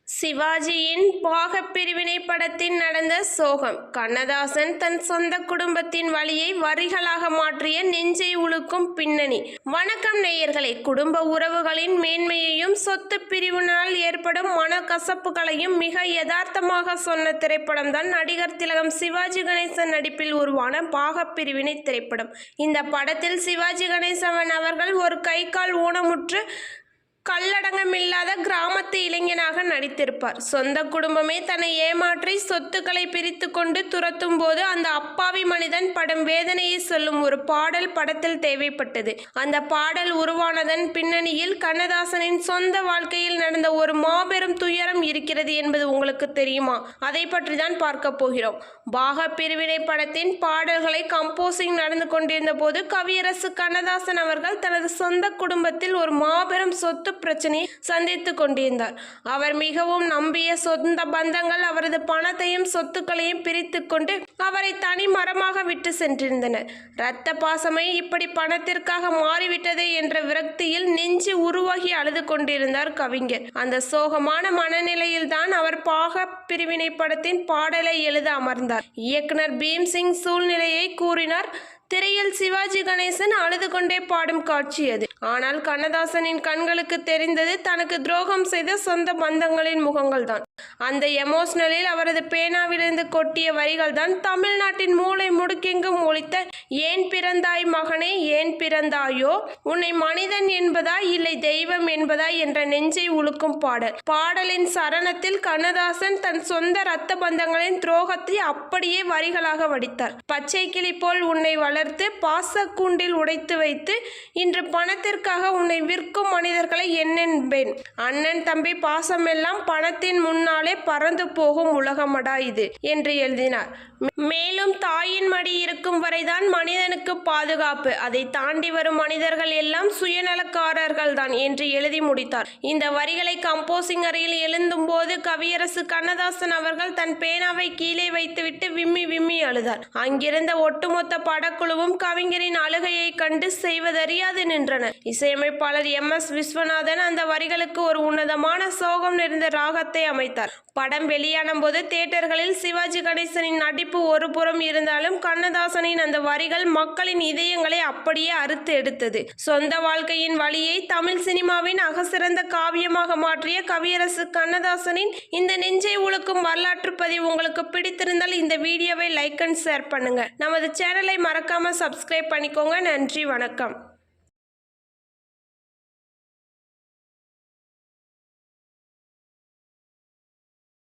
சிவாஜியின் பாகப்பிரிவினை படத்தில் நடந்த சோகம். கண்ணதாசன் தன் சொந்த குடும்பத்தின் வலியை வரிகளாக மாற்றிய நெஞ்சை உலுக்கும் பின்னணி. வணக்கம் நேயர்களே. குடும்ப உறவுகளின் மேன்மையையும் சொத்து பிரிவினால் ஏற்படும் மனக்கசப்புகளையும் மிக யதார்த்தமாக சொன்ன திரைப்படம் தான் நடிகர் திலகம் சிவாஜி கணேசன் நடிப்பில் உருவான பாகப்பிரிவினை திரைப்படம். இந்த படத்தில் சிவாஜி கணேசன் அவர்கள் ஒரு கை கால் ஊனமுற்று கல்லடங்கமில்லாத கிராமத்து இளைஞனாக நடித்திருப்பார். சொந்த குடும்பமே தன்னை ஏமாற்றி சொத்துக்களை பிரித்து கொண்டு துரத்தும் போது அந்த அப்பாவி மனிதன் படும் வேதனையை சொல்லும் ஒரு பாடல் படத்தில் தேவைப்பட்டது. அந்த பாடல் உருவானதன் பின்னணியில் கண்ணதாசனின் சொந்த வாழ்க்கையில் நடந்த ஒரு மாபெரும் துயரம் இருக்கிறது என்பது உங்களுக்கு தெரியுமா? அதை பற்றி தான் பார்க்க போகிறோம். பாக பிரிவினை படத்தின் பாடல்களை கம்போசிங் நடந்து கொண்டிருந்த போது கவியரசு கண்ணதாசன் அவர்கள் தனது சொந்த குடும்பத்தில் ஒரு மாபெரும் சொத்து பிரச்சனையை சந்தித்துக் கொண்டிருந்தார். அவர் மிகவும் நம்பிய சொந்த பந்தங்கள் அவரது பணத்தையும் சொத்துக்களையும் பிரித்து கொண்டு அவரை தனி மரமாக விட்டு சென்றிருந்தனர். இரத்த பாசமே இப்படி பணத்திற்காக மாறிவிட்டது என்ற விரக்தியில் நெஞ்சு உருவாகி அழுது கொண்டிருந்தார் கவிஞர். அந்த சோகமான மனநிலையில் தான் அவர் பாக பிரிவினை படத்தின் பாடலை எழுத அமர்ந்தார். இயக்குனர் பீம்சிங் சூழ்நிலையை கூறினார். திரையில் சிவாஜி கணேசன் அழுது கொண்டே பாடும் காட்சி அது. ஆனால் கண்ணதாசனின் கண்களுக்கு தெரிந்தது தனக்கு துரோகம் செய்த சொந்த பந்தங்களின் முகங்கள் தான். அந்த எமோஷனலில் அவரது பேனாவிலிருந்து கொட்டிய வரிகள் தான் தமிழ்நாட்டின் மூளை முடுக்கெங்கும் ஒலித்த ஏன் பிறந்தாய் மகனே ஏன் பிறந்தாயோ, உன்னை மனிதன் என்பதா இல்லை தெய்வம் என்பதா என்ற நெஞ்சை உலுக்கும் பாடல். பாடலின் சரணத்தில் கண்ணதாசன் தன் சொந்த இரத்த பந்தங்களின் துரோகத்தை அப்படியே வரிகளாக வடித்தார். பச்சை கிளி போல் உன்னை வளர்த்து பாசக்கூண்டில் உடைத்து வைத்து இன்று பணத்திற்காக உன்னை விற்கும் மனிதர்களை என்னென்பேன். அண்ணன் தம்பி பாசமெல்லாம் பணத்தின் முன்னாலே பறந்து போகும் உலகமடா இது என்று எழுதினார். மேலும் தாயின் மடி இருக்கும் வரைதான் மனிதனுக்கு பாதுகாப்பு, அதை தாண்டி வரும் மனிதர்கள் எல்லாம் சுயநலக்காரர்கள் தான் என்று எழுதி முடித்தார். இந்த வரிகளை கம்போசிங் அறையில் எழுந்தும் போது கவியரசு கண்ணதாசன் அவர்கள் தன் பேனாவை கீழே வைத்துவிட்டு விம்மி விம்மி அழுதார். அங்கிருந்த ஒட்டுமொத்த படக்குழுவும் கவிஞரின் அழுகையை கண்டு செய்வதறியாது நின்றனர். இசையமைப்பாளர் MS விஸ்வநாதன் அந்த வரிகளுக்கு ஒரு உன்னதமான சோகம் நிறைந்த ராகத்தை அமைத்தார். படம் வெளியான போது தியேட்டர்களில் சிவாஜி கணேசனின் நடிப்பு ஒரு புறம் இருந்தாலும் கண்ணதாசனின் அந்த வரிகள் மக்களின் இதயங்களை அப்படியே அறுத்து எடுத்தது. சொந்த வாழ்க்கையின் வழியை தமிழ் சினிமாவின் அகசிறந்த காவியமாக மாற்றிய கவியரசு கண்ணதாசனின் இந்த நெஞ்சை உலுக்கும் வரலாற்று பதிவு உங்களுக்கு பிடித்திருந்தால் இந்த வீடியோவை லைக் அண்ட் ஷேர் பண்ணுங்க. நமது சேனலை மறக்காம சப்ஸ்கிரைப் பண்ணிக்கோங்க. நன்றி, வணக்கம்.